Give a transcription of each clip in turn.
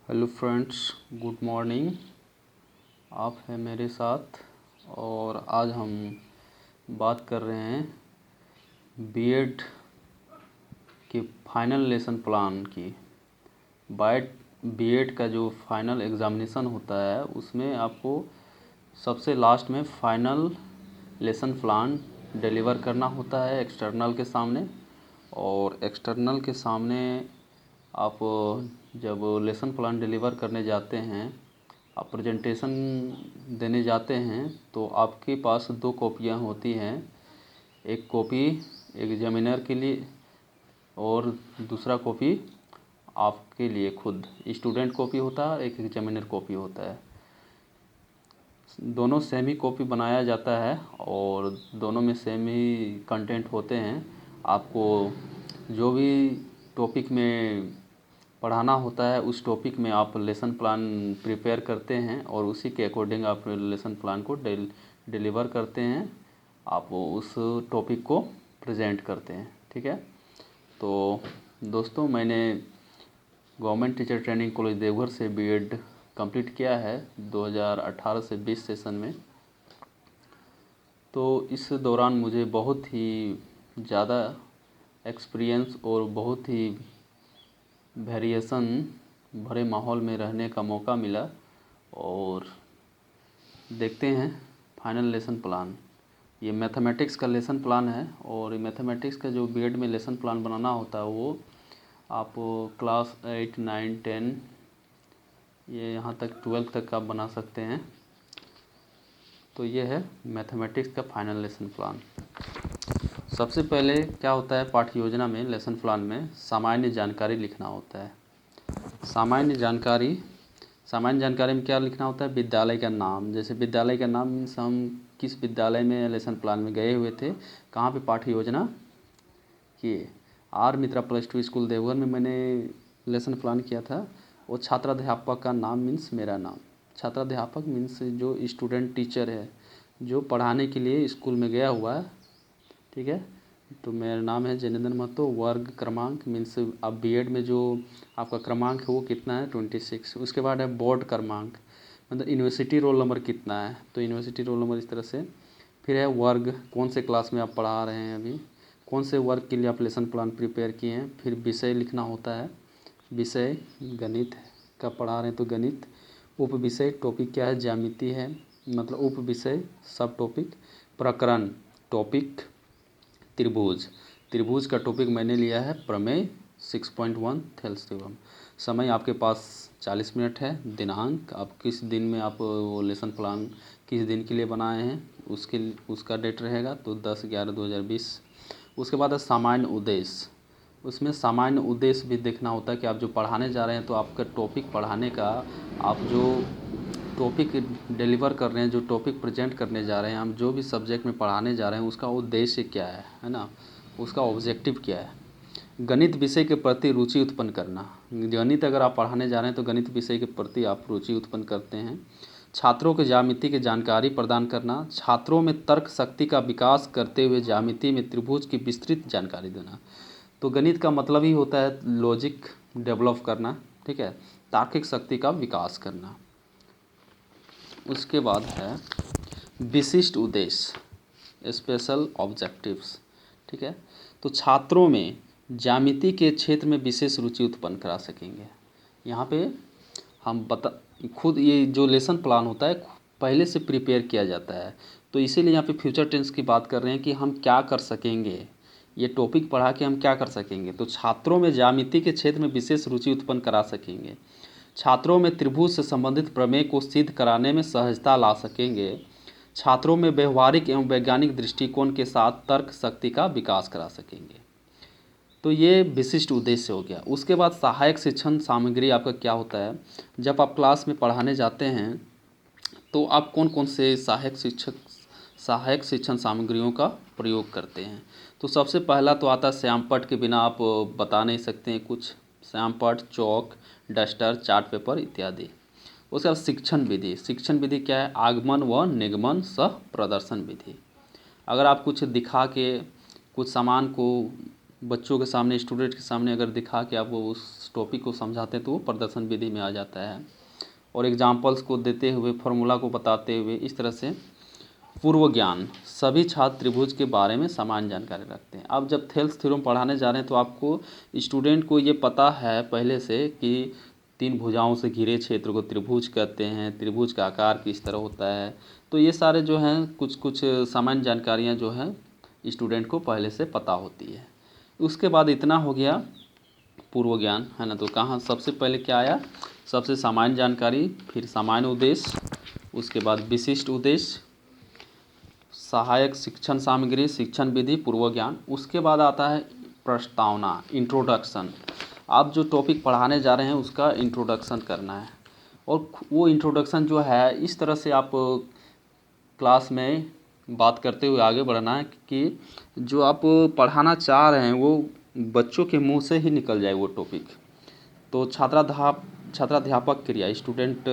Hello friends, good morning. आप हैं मेरे साथ और आज हम बात कर रहे हैं बीएड के फाइनल लेसन प्लान की। बीएड का जो फाइनल एग्ज़ामिनेशन होता है उसमें आपको सबसे लास्ट में फाइनल लेसन प्लान डिलीवर करना होता है एक्सटर्नल के सामने। और एक्सटर्नल के सामने आप जब लेसन प्लान डिलीवर करने जाते हैं, आप प्रेजेंटेशन देने जाते हैं, तो आपके पास दो कॉपियाँ होती हैं। एक कॉपी एग्जामिनर के लिए और दूसरा कॉपी आपके लिए खुद स्टूडेंट कॉपी होता है, एक एग्जामिनर कॉपी होता है। दोनों सेम ही कॉपी बनाया जाता है और दोनों में सेम ही कंटेंट होते हैं। आपको जो भी टॉपिक में पढ़ाना होता है उस टॉपिक में आप लेसन प्लान प्रिपेयर करते हैं और उसी के अकॉर्डिंग आप लेसन प्लान को डिलीवर करते हैं। आप उस टॉपिक को प्रेजेंट करते हैं, ठीक है। तो दोस्तों, मैंने government teacher training college Deoghar से बीएड कंप्लीट किया है 2018 से 20 सेशन में। तो इस दौरान मुझे बहुत ही ज़्यादा एक्सपीरियंस और बहुत ही वेरिएशन भरे माहौल में रहने का मौका मिला। और देखते हैं फाइनल लेसन प्लान। ये मैथमेटिक्स का लेसन प्लान है और मैथमेटिक्स का जो बीएड में लेसन प्लान बनाना होता है वो आप क्लास 8, 9, 10 ये यहाँ तक 12 तक आप बना सकते हैं। तो ये है मैथमेटिक्स का फाइनल लेसन प्लान। सबसे पहले क्या होता है, पाठ्य योजना में लेसन प्लान में सामान्य जानकारी लिखना होता है। सामान्य जानकारी में क्या लिखना होता है, विद्यालय का नाम। जैसे विद्यालय का नाम मीन्स हम किस विद्यालय में लेसन प्लान में गए हुए थे, कहाँ पे पाठ्य योजना किए। आर मित्रा +2 स्कूल देवघर में मैंने लेसन प्लान किया था। वो छात्राध्यापक का नाम मीन्स मेरा नाम। छात्राध्यापक मीन्स जो स्टूडेंट टीचर है, जो पढ़ाने के लिए स्कूल में गया हुआ है, ठीक है। तो मेरा नाम है जनेंद्र महतो। वर्ग क्रमांक मीन्स अब बीएड में जो आपका क्रमांक है वो कितना है, 26। उसके बाद है बोर्ड क्रमांक, मतलब यूनिवर्सिटी रोल नंबर कितना है, तो यूनिवर्सिटी रोल नंबर इस तरह से। फिर है वर्ग, कौन से क्लास में आप पढ़ा रहे हैं अभी, कौन से वर्ग के लिए आप लेसन प्लान प्रिपेयर किए हैं। फिर विषय लिखना होता है, विषय गणित का पढ़ा रहे हैं तो गणित। उप विषय टॉपिक क्या है, ज्यामिति है, मतलब उप विषय सब टॉपिक। प्रकरण टॉपिक त्रिभुज का टॉपिक मैंने लिया है प्रमेय 6.1 थेल्स थ्योरम। समय आपके पास 40 मिनट है। दिनांक आप किस दिन में आप वो लेसन प्लान किस दिन के लिए बनाए हैं उसका डेट रहेगा, तो 10/11/2020। उसके बाद है सामान्य उद्देश्य। उसमें सामान्य उद्देश्य भी देखना होता है कि आप जो पढ़ाने जा रहे हैं, तो आपका टॉपिक पढ़ाने का, आप जो टॉपिक डिलीवर कर रहे हैं, जो टॉपिक प्रेजेंट करने जा रहे हैं, हम जो भी सब्जेक्ट में पढ़ाने जा रहे हैं उसका उद्देश्य क्या है ना, उसका ऑब्जेक्टिव क्या है। गणित विषय के प्रति रुचि उत्पन्न करना। गणित अगर आप पढ़ाने जा रहे हैं तो गणित विषय के प्रति आप रुचि उत्पन्न करते हैं। छात्रों को ज्यामिति की जानकारी प्रदान करना। छात्रों में तर्क शक्ति का विकास करते हुए ज्यामिति में त्रिभुज की विस्तृत जानकारी देना। तो गणित का मतलब ही होता है लॉजिक डेवलप करना, ठीक है, तार्किक शक्ति का विकास करना। उसके बाद है विशिष्ट उद्देश्य, स्पेशल ऑब्जेक्टिव्स, ठीक है। तो छात्रों में ज्यामिति के क्षेत्र में विशेष रुचि उत्पन्न करा सकेंगे। यहाँ पे हम खुद ये जो लेसन प्लान होता है पहले से प्रिपेयर किया जाता है, तो इसीलिए यहाँ पे फ्यूचर टेंस की बात कर रहे हैं कि हम क्या कर सकेंगे, ये टॉपिक पढ़ा के हम क्या कर सकेंगे। तो छात्रों में ज्यामिति के क्षेत्र में विशेष रुचि उत्पन्न करा सकेंगे। छात्रों में त्रिभुज से संबंधित प्रमेय को सिद्ध कराने में सहजता ला सकेंगे। छात्रों में व्यवहारिक एवं वैज्ञानिक दृष्टिकोण के साथ तर्क शक्ति का विकास करा सकेंगे। तो ये विशिष्ट उद्देश्य हो गया। उसके बाद सहायक शिक्षण सामग्री आपका क्या होता है, जब आप क्लास में पढ़ाने जाते हैं तो आप कौन कौन से सहायक शिक्षण सामग्रियों का प्रयोग करते हैं। तो सबसे पहला तो आता है श्यामपट्ट के बिना आप बता नहीं सकते हैं कुछ। श्यामपट्ट, चौक, डस्टर, चार्ट पेपर इत्यादि। उसके बाद शिक्षण विधि क्या है, आगमन व निगमन सह प्रदर्शन विधि। अगर आप कुछ दिखा के कुछ सामान को बच्चों के सामने, स्टूडेंट के सामने अगर दिखा के आप वो उस टॉपिक को समझाते हैं तो वो प्रदर्शन विधि में आ जाता है। और एग्जाम्पल्स को देते हुए, फॉर्मूला को बताते हुए, इस तरह से पूर्व ज्ञान, सभी छात्र त्रिभुज के बारे में समान जानकारी रखते हैं। अब जब थेल्स थ्योरम पढ़ाने जा रहे हैं तो आपको, स्टूडेंट को ये पता है पहले से कि 3 भुजाओं से घिरे क्षेत्र को त्रिभुज कहते हैं, त्रिभुज का आकार किस तरह होता है। तो ये सारे जो हैं कुछ कुछ सामान्य जानकारियाँ जो हैं स्टूडेंट को पहले से पता होती है। उसके बाद इतना हो गया पूर्व ज्ञान, है ना। तो कहाँ सबसे पहले क्या आया, सबसे सामान्य जानकारी, फिर सामान्य उद्देश्य, उसके बाद विशिष्ट उद्देश्य, सहायक शिक्षण सामग्री, शिक्षण विधि, पूर्व ज्ञान। उसके बाद आता है प्रस्तावना, इंट्रोडक्शन। आप जो टॉपिक पढ़ाने जा रहे हैं उसका इंट्रोडक्शन करना है, और वो इंट्रोडक्शन जो है इस तरह से आप क्लास में बात करते हुए आगे बढ़ना है कि जो आप पढ़ाना चाह रहे हैं वो बच्चों के मुंह से ही निकल जाए वो टॉपिक। तो छात्राध्यापक क्रिया, स्टूडेंट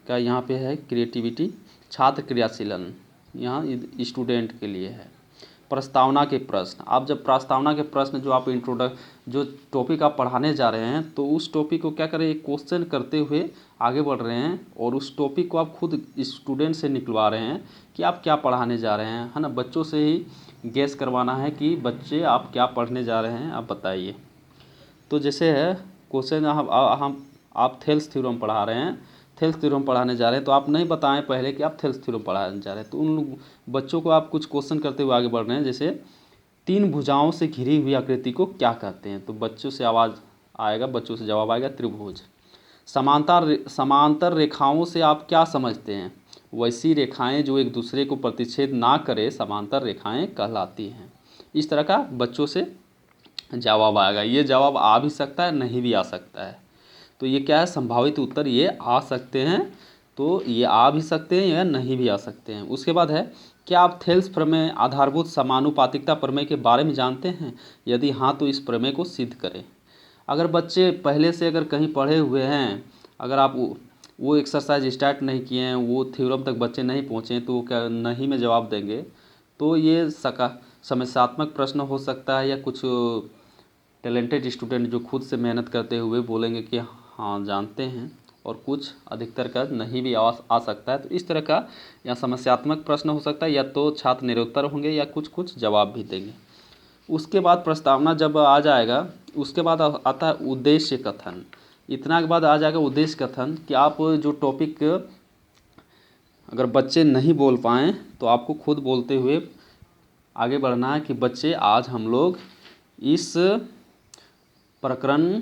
का यहाँ पे है क्रिएटिविटी। छात्र क्रियाशीलन यहाँ स्टूडेंट के लिए है। प्रस्तावना के प्रश्न, आप जब प्रस्तावना के प्रश्न जो टॉपिक आप पढ़ाने जा रहे हैं तो उस टॉपिक को क्या करें, एक क्वेश्चन करते हुए आगे बढ़ रहे हैं, और उस टॉपिक को आप खुद स्टूडेंट से निकलवा रहे हैं कि आप क्या पढ़ाने जा रहे हैं, है ना। बच्चों से ही गेस करवाना है कि बच्चे आप क्या पढ़ने जा रहे हैं, आप बताइए। तो जैसे है क्वेश्चन, आप थेल्स थ्योरम पढ़ा रहे हैं, थेल्स थ्योरम पढ़ाने जा रहे हैं, तो आप नहीं बताएं पहले कि आप थेल्स थ्योरम पढ़ाने जा रहे हैं। तो उन बच्चों को आप कुछ क्वेश्चन करते हुए आगे बढ़ रहे हैं, जैसे 3 भुजाओं से घिरी हुई आकृति को क्या कहते हैं। तो बच्चों से आवाज़ आएगा, बच्चों से जवाब आएगा त्रिभुज। समांतर रेखाओं से आप क्या समझते हैं, वैसी रेखाएं जो एक दूसरे को प्रतिच्छेद ना करे समांतर रेखाएं कहलाती हैं। इस तरह का बच्चों से जवाब आएगा। ये जवाब आ भी सकता है, नहीं भी आ सकता है। तो ये क्या है, संभावित उत्तर ये आ सकते हैं, तो ये आ भी सकते हैं या नहीं भी आ सकते हैं। उसके बाद है, क्या आप थेल्स प्रमेय आधारभूत समानुपातिकता प्रमेय के बारे में जानते हैं, यदि हाँ तो इस प्रमेय को सिद्ध करें। अगर बच्चे पहले से अगर कहीं पढ़े हुए हैं, अगर आप वो एक्सरसाइज स्टार्ट नहीं किए हैं, वो थ्योरम तक बच्चे नहीं पहुँचे, तो वो क्या नहीं में जवाब देंगे, तो ये समस्यात्मक प्रश्न हो सकता है, या कुछ टैलेंटेड स्टूडेंट जो खुद से मेहनत करते हुए बोलेंगे कि हाँ जानते हैं, और कुछ अधिकतर का नहीं भी आ सकता है। तो इस तरह का या समस्यात्मक प्रश्न हो सकता है, या तो छात्र निरुत्तर होंगे या कुछ कुछ जवाब भी देंगे। उसके बाद प्रस्तावना जब आ जाएगा, उसके बाद आता है उद्देश्य कथन। इतना के बाद आ जाएगा उद्देश्य कथन कि आप जो टॉपिक, अगर बच्चे नहीं बोल पाएँ तो आपको खुद बोलते हुए आगे बढ़ना है कि बच्चे आज हम लोग इस प्रकरण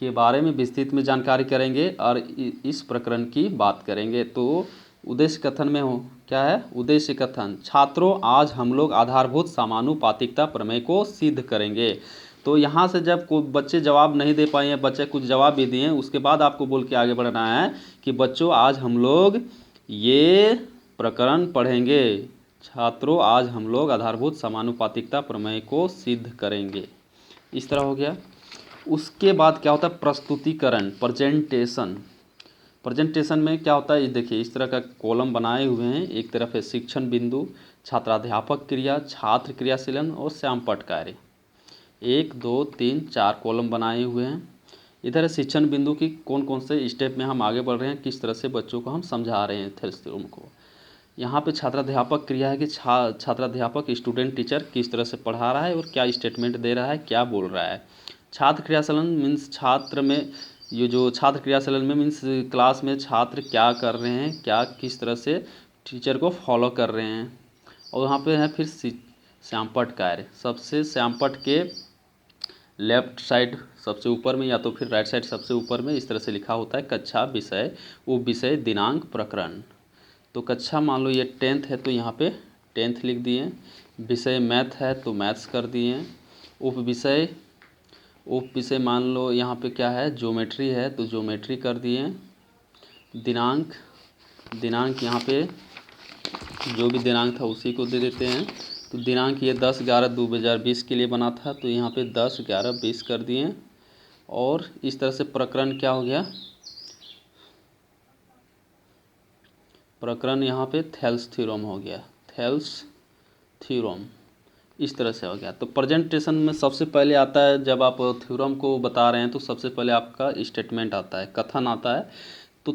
के बारे में विस्तृत में जानकारी करेंगे और इस प्रकरण की बात करेंगे। तो उद्देश्य कथन में हो क्या है, उद्देश्य कथन, छात्रों आज हम लोग आधारभूत समानुपातिकता प्रमेय को सिद्ध करेंगे। तो यहाँ से जब कोई बच्चे जवाब नहीं दे पाए हैं, बच्चे कुछ जवाब भी दिए, उसके बाद आपको बोल के आगे बढ़ना है कि बच्चों आज हम लोग ये प्रकरण पढ़ेंगे, छात्रों आज हम लोग आधारभूत समानुपातिकता प्रमेय को सिद्ध करेंगे। इस तरह हो गया। उसके बाद क्या होता है, प्रस्तुतिकरण, प्रेजेंटेशन। प्रेजेंटेशन में क्या होता है, ये देखिए इस तरह का कॉलम बनाए हुए हैं। एक तरफ है शिक्षण बिंदु, छात्राध्यापक क्रिया, छात्र क्रियाशीलन और श्यामपट्ट कार्य। 1 2 3 4 कॉलम बनाए हुए हैं। इधर है शिक्षण बिंदु की कौन कौन से स्टेप में हम आगे बढ़ रहे हैं, किस तरह से बच्चों को हम समझा रहे हैं थेल्स थ्योरम को। यहाँ पे छात्राध्यापक क्रिया है कि छात्राध्यापक स्टूडेंट टीचर किस तरह से पढ़ा रहा है और क्या स्टेटमेंट दे रहा है, क्या बोल रहा है। छात्र क्रियाशीलन मीन्स छात्र में, ये जो छात्र क्रियाशीलन में मीन्स क्लास में छात्र क्या कर रहे हैं, क्या किस तरह से टीचर को फॉलो कर रहे हैं। और यहाँ पे है फिर श्यामपट्ट कार्य, सबसे श्यामपट्ट के लेफ्ट साइड सबसे ऊपर में या तो फिर राइट साइड सबसे ऊपर में इस तरह से लिखा होता है कक्षा विषय, वो विषय दिनांक प्रकरण। तो कक्षा मान लो ये 10th है तो यहाँ पे 10th लिख दिए, विषय मैथ है तो मैथ्स कर दिए, उप विषय मान लो यहाँ पे क्या है ज्योमेट्री है तो ज्योमेट्री कर दिए, दिनांक यहाँ पे जो भी दिनांक था उसी को दे देते हैं। तो दिनांक ये 10/11/2020 के लिए बना था तो यहाँ पे 10/11/20 कर दिए। और इस तरह से प्रकरण क्या हो गया, प्रकरण यहाँ पे थेल्स थ्योरम हो गया, थेल्स थ्योरम। इस तरह से हो गया। तो प्रेजेंटेशन में सबसे पहले आता है, जब आप थ्योरम को बता रहे हैं तो सबसे पहले आपका स्टेटमेंट आता है, कथन आता है। तो